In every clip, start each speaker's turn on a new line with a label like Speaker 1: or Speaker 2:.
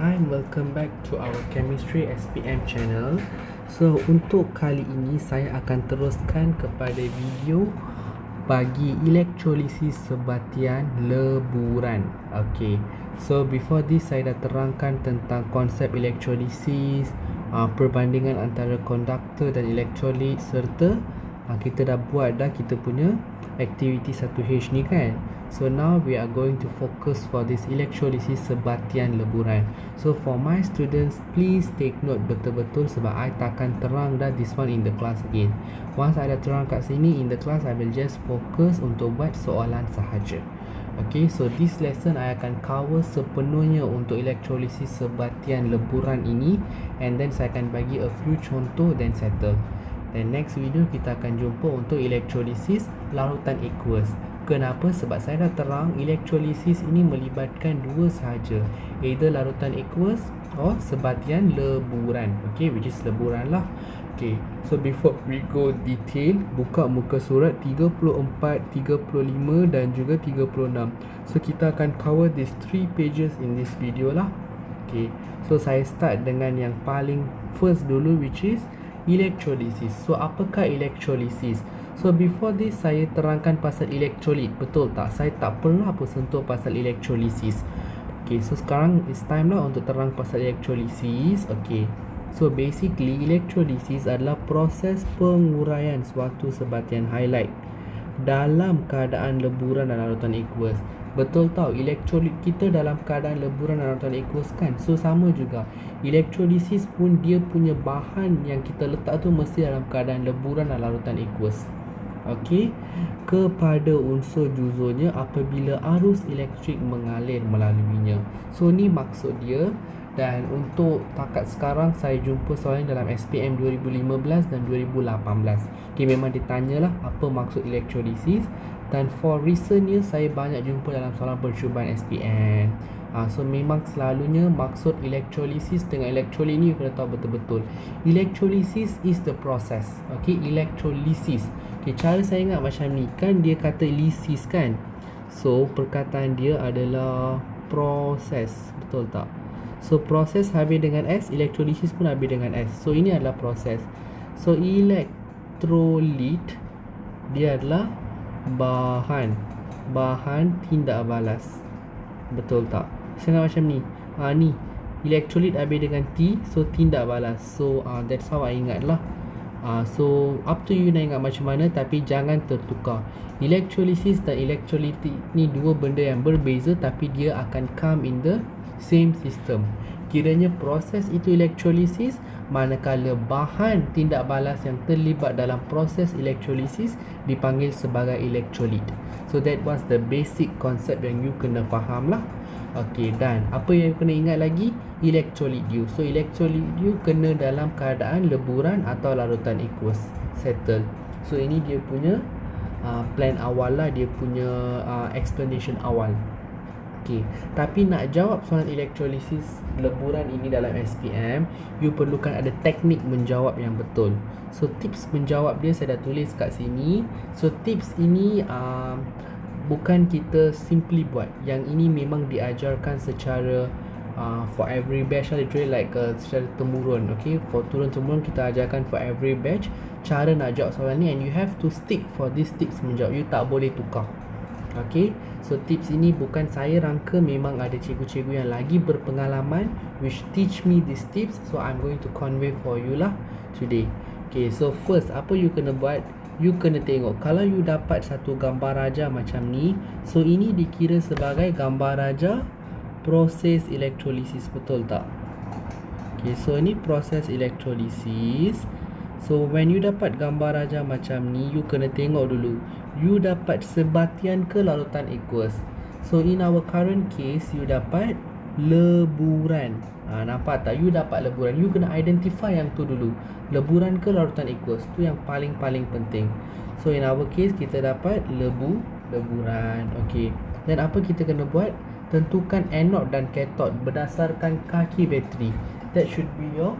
Speaker 1: Hi, welcome back to our Chemistry SPM channel. So, untuk kali ini saya akan teruskan kepada video bagi elektrolisis sebatian leburan. Okay, so before this saya dah terangkan tentang konsep elektrolisis, perbandingan antara konduktor dan elektrolit, serta kita dah buat dah kita punya aktiviti 1H ni kan. So now we are going to focus for this electrolysis sebatian leburan. So for my students, please take note betul-betul sebab I takkan terang dah this one in the class again. Once I dah terang kat sini in the class, I will just focus untuk buat soalan sahaja. Okay, so this lesson I akan cover sepenuhnya untuk electrolysis sebatian leburan ini, and then saya akan bagi a few contoh then settle. Dan next video kita akan jumpa untuk electrolysis larutan aqueous. Kenapa? Sebab saya dah terang electrolysis ini melibatkan dua sahaja, either larutan aqueous or sebatian leburan. Okay, which is leburan lah. Okay, so before we go detail, buka muka surat 34, 35 dan juga 36. So kita akan cover these 3 pages in this video lah. Okay, so saya start dengan yang paling first dulu, which is electrolysis. So apakah electrolysis? So before this saya terangkan pasal elektrolit, betul tak? Saya tak pernah pun sentuh pasal electrolysis. Okay, so sekarang it's time lah untuk terang pasal electrolysis. Okay, so basically electrolysis adalah proses penguraian suatu sebatian halide dalam keadaan leburan dan larutan aqueous. Betul tau, elektrolit kita dalam keadaan leburan dan larutan aqueous kan. So sama juga, elektrolisis pun dia punya bahan yang kita letak tu mesti dalam keadaan leburan dan larutan aqueous. Okey, kepada unsur juzurnya apabila arus elektrik mengalir melaluinya. So ni maksud dia. Dan untuk takat sekarang saya jumpa soalan dalam SPM 2015 dan 2018. Okay, memang ditanyalah apa maksud elektrolisis. Dan for recent year saya banyak jumpa dalam soalan percubaan SPM. So memang selalunya maksud elektrolisis dengan elektrolit ni you kena tahu betul-betul. Elektrolisis is the process. Okay, elektrolisis. Okay, cara saya ingat macam ni. Kan dia kata lisis kan. So perkataan dia adalah proses. Betul tak? So proses habis dengan S, elektrolisis pun habis dengan S. So ini adalah proses. So elektrolit dia adalah bahan tindak balas. Betul tak? Sangat macam ni. Ni elektrolit habis dengan T, so tindak balas. So that's how I ingat lah. So up to you nak ingat macam mana, tapi jangan tertukar. Elektrolisis dan elektrolytik ni dua benda yang berbeza, tapi dia akan come in the same system. Kiranya proses itu elektrolisis, manakala bahan tindak balas yang terlibat dalam proses elektrolisis dipanggil sebagai elektrolit. So that was the basic concept yang you kena faham lah. Okay, dan apa yang kena ingat lagi? Elektrolit you. So elektrolit you kena dalam keadaan leburan atau larutan aqueous. Settle. So ini dia punya plan awal lah, dia punya explanation awal. Okay, tapi nak jawab soalan elektrolisis leburan ini dalam SPM, you perlukan ada teknik menjawab yang betul. So tips menjawab dia saya dah tulis kat sini. So tips ini bukan kita simply buat. Yang ini memang diajarkan secara for every batch, literally like secara temurun. Okay, for turun-temurun kita ajarkan for every batch cara nak jawab soalan ni, and you have to stick for this tips menjawab. You tak boleh tukar. Okay, so tips ini bukan saya rangka, memang ada cikgu-cikgu yang lagi berpengalaman which teach me these tips, so I'm going to convey for you lah today. Okay, so first apa you kena buat? You kena tengok, kalau you dapat satu gambar raja macam ni, so ini dikira sebagai gambar raja proses elektrolisis, betul tak? Okay, so ini proses elektrolisis. So when you dapat gambar raja macam ni, you kena tengok dulu, you dapat sebatian ke larutan aqueous. So in our current case, you dapat leburan. Nampak tak? You dapat leburan. You kena identify yang tu dulu, leburan ke larutan aqueous. Tu yang paling penting. So in our case, kita dapat leburan. Okay, dan apa kita kena buat? Tentukan anode dan cathode berdasarkan kaki bateri. That should be your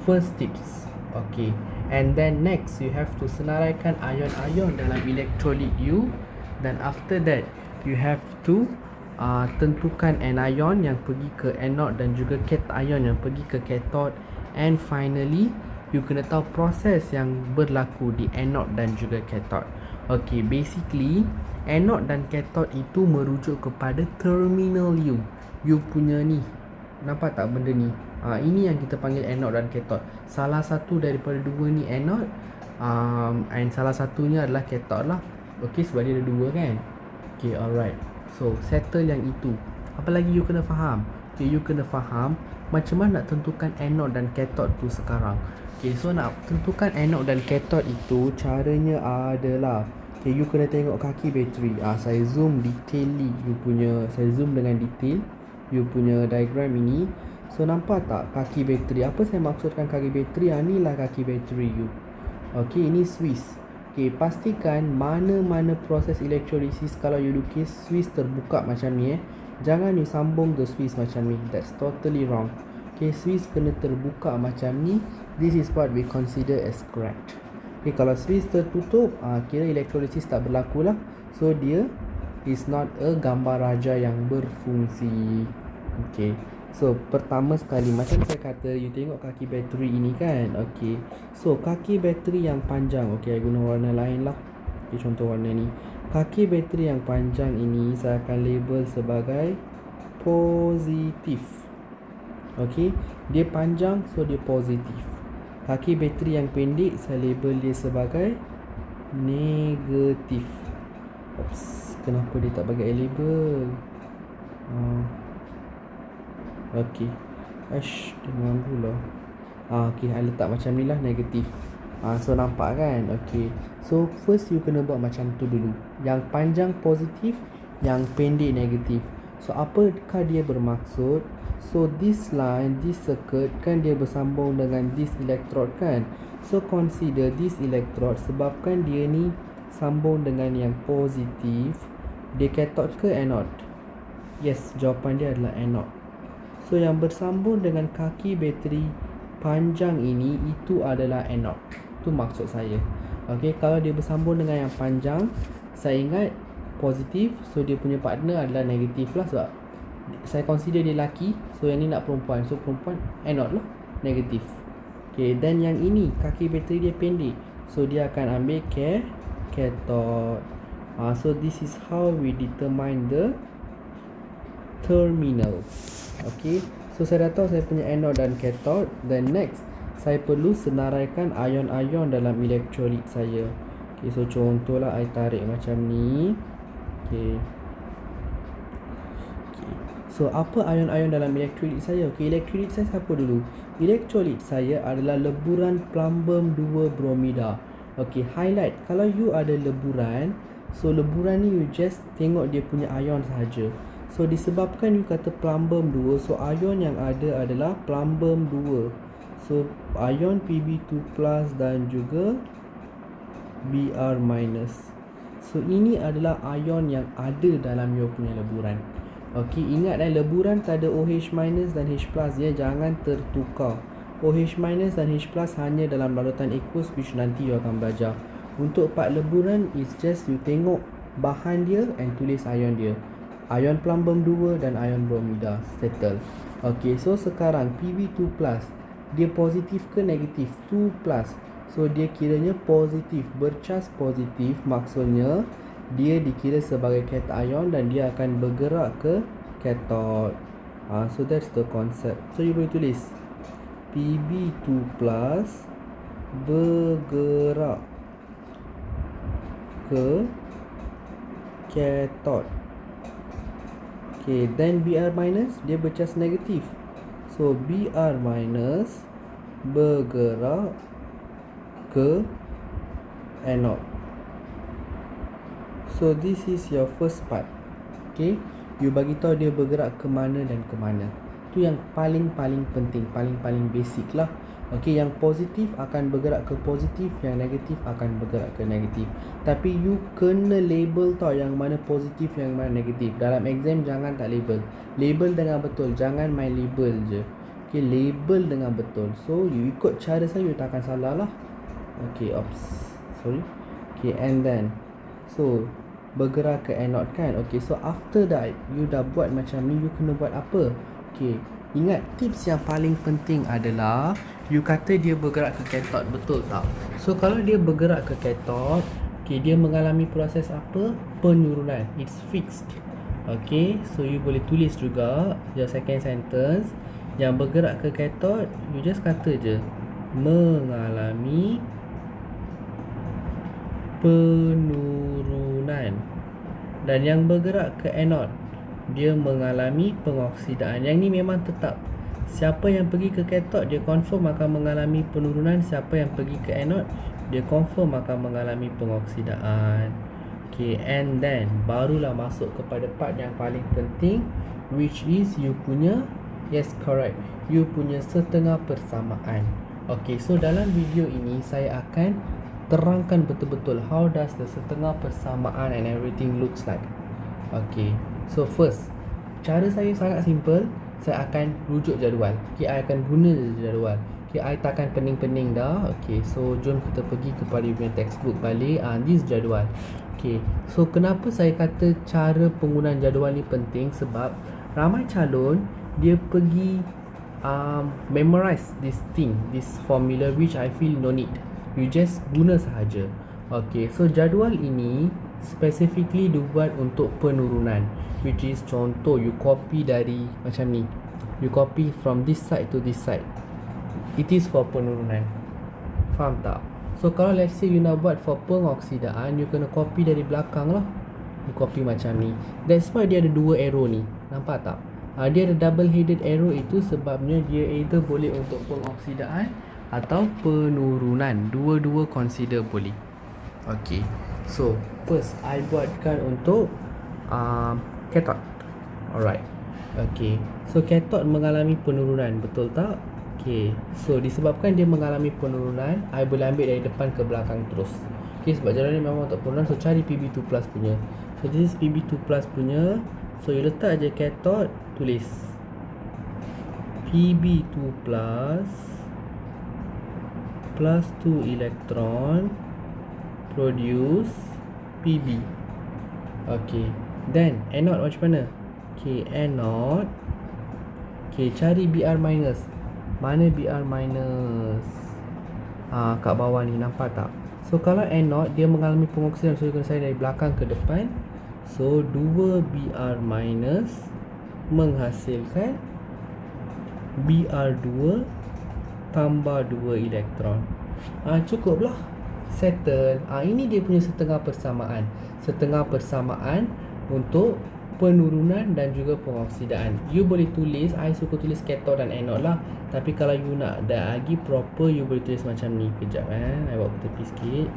Speaker 1: first tips. Okay, and then next you have to senaraikan ion-ion dalam elektrolit you. Dan after that you have to tentukan anion yang pergi ke anode dan juga cation yang pergi ke cathode, and finally you kena tahu proses yang berlaku di anode dan juga cathode. Okay, basically anode dan cathode itu merujuk kepada terminal you punya ni. Nampak tak benda ni? Ini yang kita panggil anode dan cathode. Salah satu daripada dua ni anode, and salah satunya adalah cathode lah. Okay, sebab dia ada dua kan. Okay, alright. So, settle yang itu. Apa lagi you kena faham? Okay, you kena faham macam mana nak tentukan anode dan cathode tu sekarang. Okay, so nak tentukan anode dan cathode itu, caranya adalah, okay, you kena tengok kaki bateri. Saya zoom detailly you punya, saya zoom dengan detail you punya diagram ini. So, nampak tak kaki bateri? Apa saya maksudkan kaki bateri? Inilah kaki bateri you. Okay, ini Swiss. Okay, pastikan mana-mana proses elektrolisis kalau you lukis Swiss terbuka macam ni jangan you sambung the Swiss macam ni. That's totally wrong. Okay, Swiss kena terbuka macam ni. This is what we consider as cracked. Okay, kalau Swiss tertutup, kira elektrolisis tak berlaku lah. So, dia is not a gambar raja yang berfungsi. Okay, so pertama sekali macam saya kata, you tengok kaki bateri ini kan. Okay, so kaki bateri yang panjang, okay, I guna warna lain lah. Okay, contoh warna ni. Kaki bateri yang panjang ini saya akan label sebagai positif. Okay, dia panjang so dia positif. Kaki bateri yang pendek saya label dia sebagai negatif. Oops, kenapa dia tak bagi label? Okay, jangan pula. Okay, I letak macam ni lah, negatif. So nampak kan? Okay, so first you kena buat macam tu dulu. Yang panjang positif, yang pendek negatif. So apakah dia bermaksud? So this line, this circuit kan dia bersambung dengan this electrode kan. So consider this electrode, sebabkan dia ni sambung dengan yang positif, dia cathode ke anode? Yes, jawapan dia adalah anode. So yang bersambung dengan kaki bateri panjang ini, itu adalah anode. Itu maksud saya. Okay, kalau dia bersambung dengan yang panjang, saya ingat positif, so dia punya partner adalah negatif lah, sebab saya consider dia lelaki. So yang ni nak perempuan, so perempuan anode lah, negatif. Okay, dan yang ini kaki bateri dia pendek, so dia akan ambil cathode. So this is how we determine the terminal. Okay, so saya dah tahu saya punya anode dan cathode. Then next, saya perlu senaraikan ion-ion dalam elektrolit saya. Okay, so contohlah I tarik macam ni. Okay, so apa ion-ion dalam elektrolit saya? Okay, elektrolit saya siapa dulu? Elektrolit saya adalah leburan plumbum 2 bromida. Okay, highlight. Kalau you ada leburan, so leburan ni you just tengok dia punya ion sahaja. So disebabkan you kata plumbum 2, so ion yang ada adalah plumbum 2. So ion Pb2+ dan juga Br-. So ini adalah ion yang ada dalam you punya leburan. Okey, ingat leburan tak ada OH- dan H+, ya, jangan tertukar. OH- dan H+ hanya dalam larutan aqueous, which nanti you akan belajar. Untuk part leburan is just you tengok bahan dia and tulis ion dia. Ion plumbum 2 dan ion bromida, settle. Okey, so sekarang Pb2+, dia positif ke negatif? 2+. So dia kiranya positif, bercas positif, maksudnya dia dikira sebagai cation dan dia akan bergerak ke cathode. So that's the concept. So you boleh tulis Pb2+ bergerak ke cathode. Okay, then Br- dia bercas negatif. So Br- bergerak ke anode. So this is your first part. Okay, you bagi tahu dia bergerak ke mana dan ke mana. Itu yang paling penting, paling basic lah. Okay, yang positif akan bergerak ke positif, yang negatif akan bergerak ke negatif. Tapi you kena label tau yang mana positif, yang mana negatif. Dalam exam jangan tak label. Label dengan betul, jangan main label je. Okay, label dengan betul. So you ikut cara saya, you tak akan salah lah. Okay, oops, sorry. Okay, and then so bergerak ke anode kan. Okay, so after that you dah buat macam ni, you kena buat apa? Okay, ingat tips yang paling penting adalah you kata dia bergerak ke cathode, betul tak? So kalau dia bergerak ke cathode, okay, dia mengalami proses apa? Penurunan. It's fixed. Okay, so you boleh tulis juga your second sentence, yang bergerak ke cathode, you just kata je mengalami penurunan. Dan yang bergerak ke anode, dia mengalami pengoksidaan. Yang ni memang tetap. Siapa yang pergi ke cathode, dia confirm akan mengalami penurunan. Siapa yang pergi ke anode, dia confirm akan mengalami pengoksidaan. Okay, and then barulah masuk kepada part yang paling penting, which is you punya, yes correct, you punya setengah persamaan. Okay, so dalam video ini saya akan terangkan betul-betul how does the setengah persamaan and everything looks like. Okay, so first, cara saya sangat simple. Saya akan rujuk jadual. Okay, I akan guna jadual. Okay, I takkan pening-pening dah. Okay, so jom kita pergi kepada punya textbook balik. This jadual. Okay, so kenapa saya kata cara penggunaan jadual ni penting? Sebab ramai calon dia pergi memorize this thing, this formula, which I feel no need. You just guna sahaja. Okay, so jadual ini specifically dibuat untuk penurunan, which is contoh you copy dari macam ni, you copy from this side to this side, it is for penurunan. Faham tak? So kalau let's say you nak buat for pengoksidaan, you kena copy dari belakang lah. You copy macam ni. That's why dia ada dua arrow ni. Nampak tak? Dia ada double headed arrow, itu sebabnya dia either boleh untuk pengoksidaan atau penurunan. Dua-dua consider boleh. Okay, so first I buatkan untuk cathode. Alright. Okay, so cathode mengalami penurunan, betul tak? Okay, so disebabkan dia mengalami penurunan, I boleh ambil dari depan ke belakang terus. Okay, sebab jalan ni memang untuk penurunan. So cari PB2 plus punya. So this is PB2 plus punya. So you letak je cathode, tulis PB2 plus 2 elektron produce PB. Okay, then anode macam mana? Okay, anode. Okay, cari BR minus. Mana BR minus? Kat bawah ni, nampak tak? So kalau anode dia mengalami pengoksidaan, so you kena cari dari belakang ke depan. So 2 BR minus menghasilkan BR2 tambah 2 elektron. Cukuplah. Settle. Ini dia punya setengah persamaan. Setengah persamaan untuk penurunan dan juga pengoksidaan. You boleh tulis, I suka tulis cathode dan anode lah. Tapi kalau you nak lagi proper, you boleh tulis macam ni. Kejap I bawa ke tepi sikit.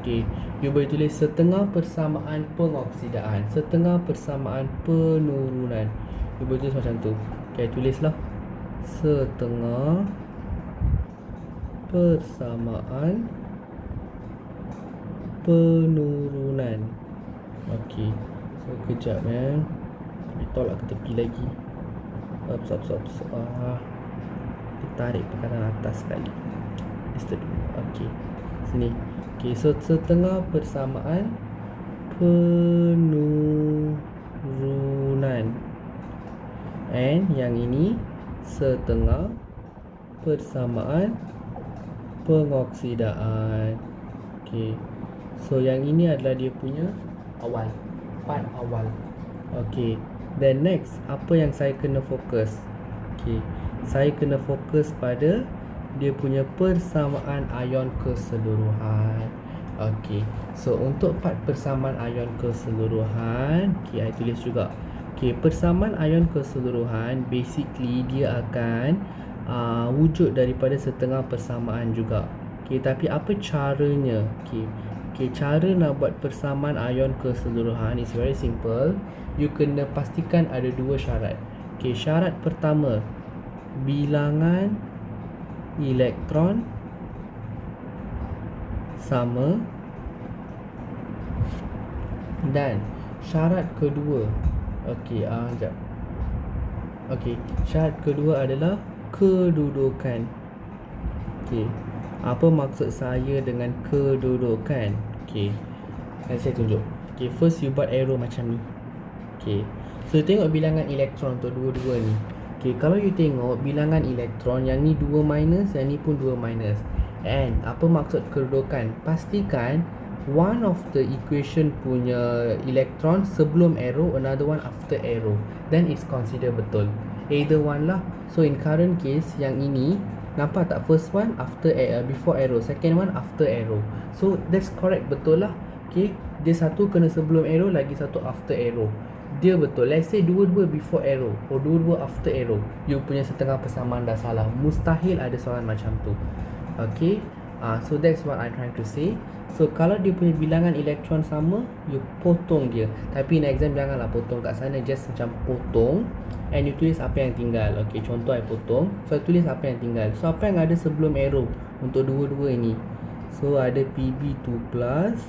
Speaker 1: Okay, you boleh tulis setengah persamaan pengoksidaan, setengah persamaan penurunan. You boleh tulis macam tu. Okay, tulislah setengah persamaan penurunan. Okay, so kejap kita tolak ke tepi lagi. Kita tarik pekanan atas sekali. Okay, sini. Okay, so setengah persamaan penurunan. And yang ini setengah persamaan pengoksidaan. Okay, so yang ini adalah dia punya awal, part awal. Okay, then next, apa yang saya kena fokus? Okay, saya kena fokus pada dia punya persamaan ion keseluruhan. Okay, so untuk part persamaan ion keseluruhan, okay, I tulis juga. Okay, persamaan ion keseluruhan basically dia akan wujud daripada setengah persamaan juga. Okay, tapi apa caranya? Okay, cara nak buat persamaan ion keseluruhan is very simple. You kena pastikan ada dua syarat. Okay, syarat pertama, bilangan elektron sama, dan syarat kedua, sekejap. Okay, syarat kedua adalah kedudukan. Okay, apa maksud saya dengan kedudukan? Okay, saya tunjuk. Okay, first you buat arrow macam ni. Okay, so tengok bilangan elektron untuk dua-dua ni. Okay, kalau you tengok bilangan elektron, yang ni 2 minus, yang ni pun 2 minus. And apa maksud kedudukan? Pastikan one of the equation punya elektron sebelum arrow, another one after arrow, then it's considered betul. Either one lah. So in current case, yang ini nampak tak, first one after before arrow, second one after arrow. So that's correct, betul lah. Okay, dia satu kena sebelum arrow, lagi satu after arrow. Dia betul. Let's say dua-dua before arrow or dua-dua after arrow, you punya setengah persamaan dah salah. Mustahil ada soalan macam tu. Okay, so that's what I'm trying to say. So kalau dia punya bilangan elektron sama, you potong dia. Tapi in exam janganlah potong kat sana, just macam potong and you tulis apa yang tinggal. Okay, contoh I potong, so I tulis apa yang tinggal. So apa yang ada sebelum arrow untuk dua-dua ini? So ada PB2 plus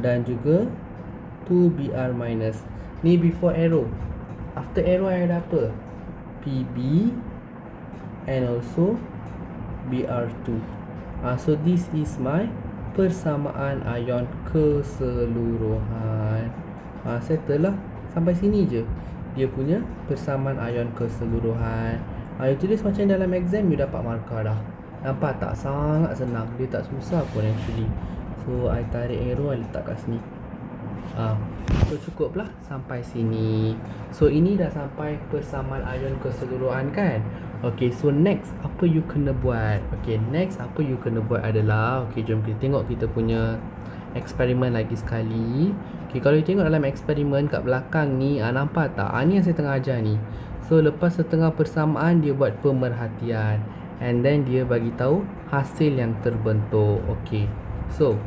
Speaker 1: dan juga 2BR minus. Ni before arrow. After arrow ada apa? PB and also BR2. So this is my persamaan ion keseluruhan. Settle lah. Sampai sini je dia punya persamaan ion keseluruhan. You tulis macam dalam exam, you dapat markah dah. Nampak tak? Sangat senang. Dia tak susah pun actually. So I tarik arrow, I letak kat sini. So cukup lah sampai sini. So ini dah sampai persamaan ion keseluruhan kan. Okay, so next apa you kena buat? Okay, next apa you kena buat adalah, okay, jom kita tengok kita punya eksperimen lagi sekali. Okay, kalau you tengok dalam eksperimen kat belakang ni, nampak tak? Ni yang saya tengah ajar ni. So lepas setengah persamaan, dia buat pemerhatian and then dia bagi tahu hasil yang terbentuk. Okay, so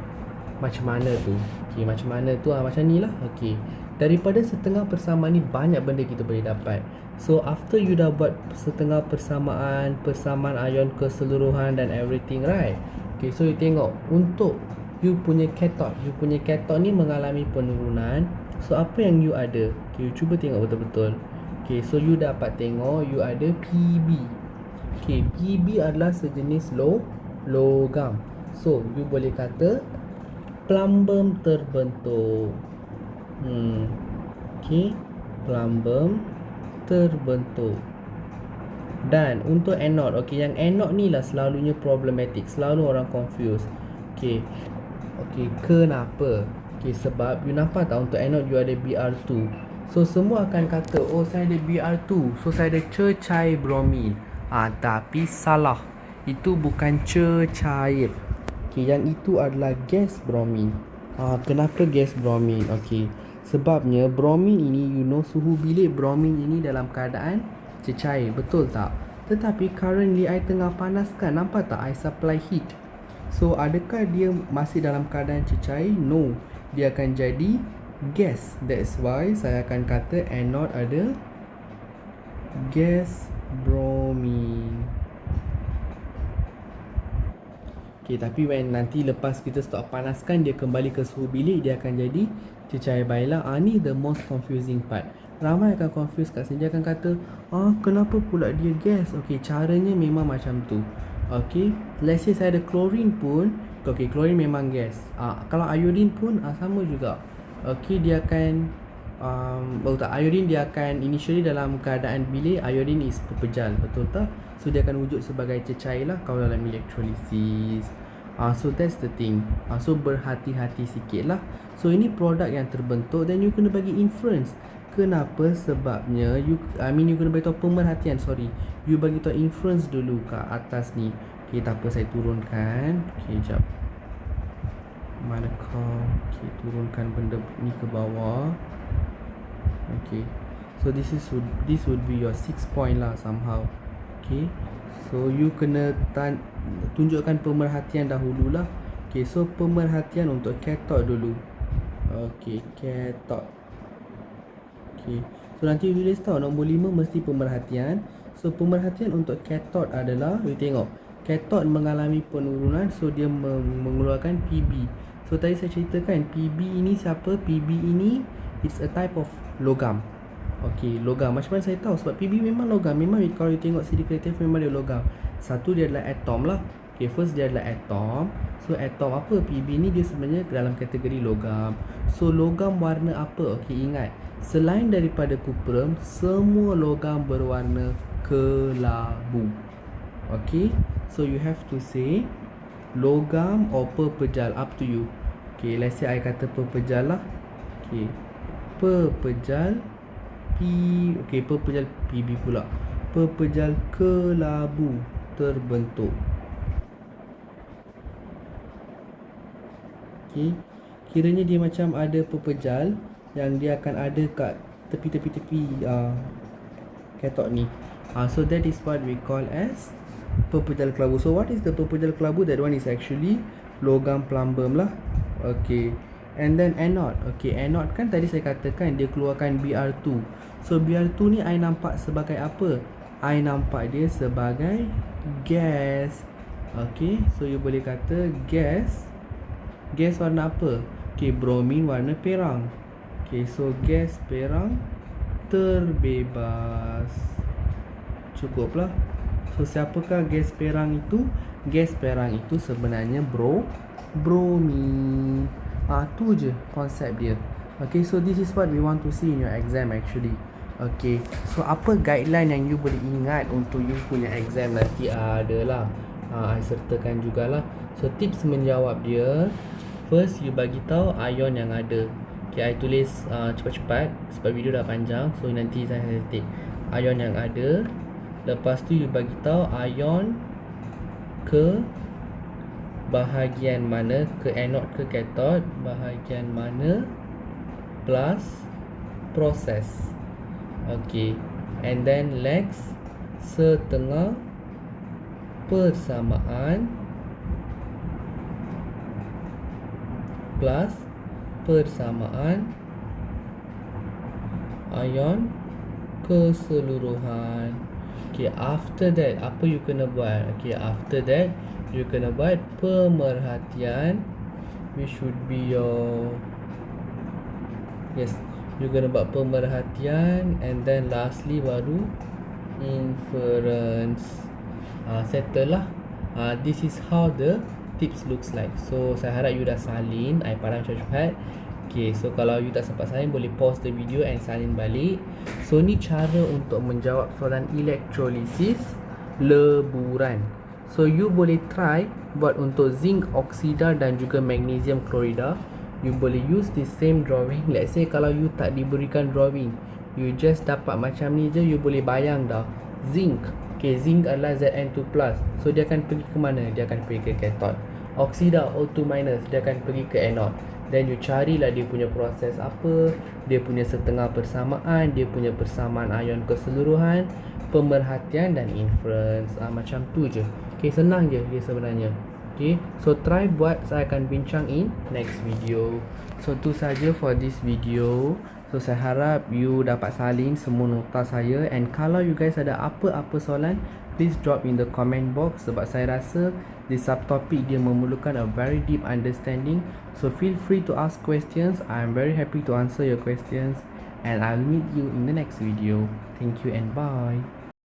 Speaker 1: macam mana tu? Okay, macam mana tu? Macam ni lah. Okay, daripada setengah persamaan ni banyak benda kita boleh dapat. So after you dah buat setengah persamaan, persamaan ion keseluruhan dan everything, right? Okay, so you tengok untuk you punya cathode ni mengalami penurunan. So apa yang you ada? Okay, you cuba tengok betul-betul. Okay, so you dapat tengok you ada PB. Okay, PB adalah sejenis logam. So you boleh kata plumbum terbentuk. Okay, plumbum terbentuk. Dan untuk anode, okay, yang anode ni lah selalunya problematic, selalu orang confuse. Okay, kenapa? Okay, sebab you nampak tak untuk anode you ada Br2. So semua akan kata, oh saya ada Br2, so saya ada cecair bromin. Tapi salah. Itu bukan cecair. Okay, yang itu adalah gas bromin. Kenapa gas bromin? Okay, sebabnya bromin ini, you know, suhu bilik bromin ini dalam keadaan cecair, betul tak? Tetapi currently I tengah panaskan, nampak tak? I supply heat. So adakah dia masih dalam keadaan cecair? No, dia akan jadi gas. That's why saya akan kata anode ada gas bromin. Okay, tapi when nanti lepas kita stop panaskan, dia kembali ke suhu bilik, dia akan jadi cecair. Baiklah, ni the most confusing part. Ramai akan confuse kat sini, dia akan kata, kenapa pula dia gas? Okay, caranya memang macam tu. Okay, let's say saya ada klorin pun, okay, klorin memang gas. Kalau iodine pun sama juga. Okay, dia akan iodine dia akan initially dalam keadaan bilik, iodine is pepejal, betul tak? So dia akan wujud sebagai cecair lah kalau dalam elektrolisis. So that's the thing. So berhati-hati sikit lah. So ini produk yang terbentuk, then you kena bagi inference. Kenapa? Sebabnya you kena bagi tahu pemerhatian, you bagi tahu inference dulu kat atas ni. Okay, tak apa, saya turunkan. Okay, jap. Manakah? Okay, turunkan benda ni ke bawah. Okay, so this would be your 6 point lah somehow. Okay, so you kena tunjukkan pemerhatian dahululah. Okay, so pemerhatian untuk cathode dulu. Okay, cathode. Okay, so nanti you tulis tahu nombor 5 mesti pemerhatian. So pemerhatian untuk cathode adalah, you tengok, cathode mengalami penurunan, so dia mengeluarkan PB. So tadi saya ceritakan PB ini siapa? PB ini it's a type of logam. Okay, logam. Macam mana saya tahu? Sebab PB memang logam. Memang kalau you tengok CD kreatif memang dia logam. Satu dia adalah atom lah. Okay, first dia adalah atom. So atom apa? PB ni dia sebenarnya dalam kategori logam. So logam warna apa? Okay, ingat, selain daripada cuprum, semua logam berwarna kelabu. Okay, so you have to say logam or pepejal, up to you. Okay, let's say I kata pepejal lah. Okay, pepejal pepejal PB pula. Pepejal kelabu terbentuk. Okay, kiranya dia macam ada pepejal yang dia akan ada kat tepi kathod ni. So that is what we call as pepejal kelabu. So what is the pepejal kelabu? That one is actually logam plumbum lah. Okay, and then anode. Okay, anode kan tadi saya katakan dia keluarkan Br2. So Br2 ni I nampak sebagai apa? I nampak dia sebagai gas. Okay, so you boleh kata gas. Gas warna apa? Okay, bromin warna perang. Okay, so gas perang terbebas. Cukuplah. So siapakah gas perang itu? Gas perang itu sebenarnya bromin. Tu je konsep dia. Okay, so this is what we want to see in your exam actually. Okay, so apa guideline yang you boleh ingat untuk you punya exam nanti? Adalah I sertakan jugalah. So tips menjawab dia, first you bagi tahu ion yang ada. Okay, I tulis cepat-cepat sebab video dah panjang. So nanti saya ketik ion yang ada. Lepas tu you bagi tahu ion ke bahagian mana, ke anode ke cathode, bahagian mana, plus proses. Okay, and then lex setengah persamaan plus persamaan ion keseluruhan. Okay, after that apa you kena buat? Okay, after that you kena buat pemerhatian, which should be your, yes, you kena buat pemerhatian, and then lastly baru inference. Settle lah. This is how the tips looks like. So saya harap you dah salin. I padam cepat-cepat. Okay, so kalau you tak sempat salin, boleh pause the video and salin balik. So ni cara untuk menjawab soalan elektrolisis leburan. So you boleh try buat untuk zinc oksida dan juga magnesium klorida. You boleh use the same drawing. Let's say kalau you tak diberikan drawing, you just dapat macam ni je, you boleh bayang dah zinc. Okay, zinc adalah Zn2+. So dia akan pergi ke mana? Dia akan pergi ke cathode. Oksida O2-, dia akan pergi ke anode. Then you carilah dia punya proses apa, dia punya setengah persamaan, dia punya persamaan ion keseluruhan, pemerhatian dan inference. Macam tu je. Okay, senang je dia sebenarnya. Okay, so try buat, saya akan bincang in next video. So tu saja for this video. So saya harap you dapat salin semua nota saya, and kalau you guys ada apa-apa soalan, please drop in the comment box sebab saya rasa the subtopic dia memerlukan a very deep understanding. So feel free to ask questions. I am very happy to answer your questions, and I'll meet you in the next video. Thank you and bye.